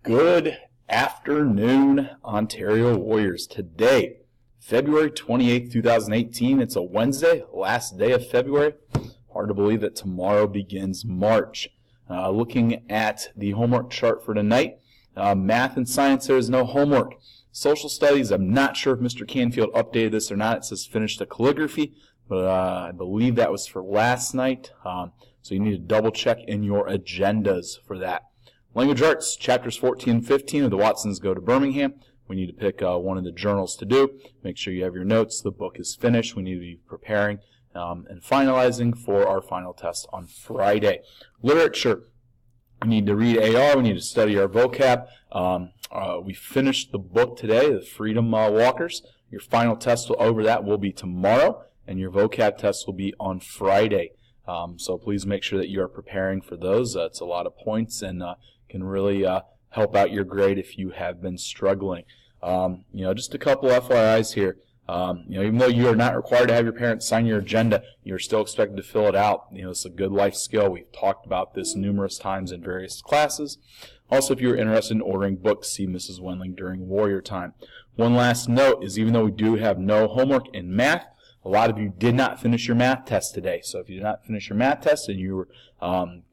Good afternoon, Ontario Warriors. Today, February 28th, 2018. It's a Wednesday, last day of February. Hard to believe that tomorrow begins March. Looking at the homework chart for tonight, math and science, there is no homework. Social studies, I'm not sure if Mr. Canfield updated this or not. It says finish the calligraphy, but I believe that was for last night. So you need to double check in your agendas for that. Language arts, chapters 14 and 15 of the Watsons Go to Birmingham. We need to pick one of the journals to do. Make sure you have your notes. The book is finished. We need to be preparing and finalizing for our final test on Friday. Literature, we need to read AR. We need to study our vocab. We finished the book today, The Freedom Walkers. Your final test over that will be tomorrow, and your vocab test will be on Friday. So please make sure that you are preparing for those. It's a lot of points and can really help out your grade if you have been struggling. Just a couple FYIs here. Even though you are not required to have your parents sign your agenda, you're still expected to fill it out. It's a good life skill. We've talked about this numerous times in various classes. Also, if you're interested in ordering books, see Mrs. Wendling during Warrior Time. One last note is even though we do have no homework in math, a lot of you did not finish your math test today. So if you did not finish your math test and you were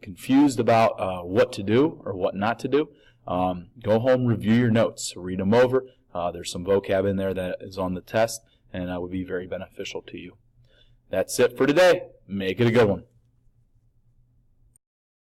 confused about what to do or what not to do, go home, review your notes, read them over. There's some vocab in there that is on the test and would be very beneficial to you. That's it for today. Make it a good one.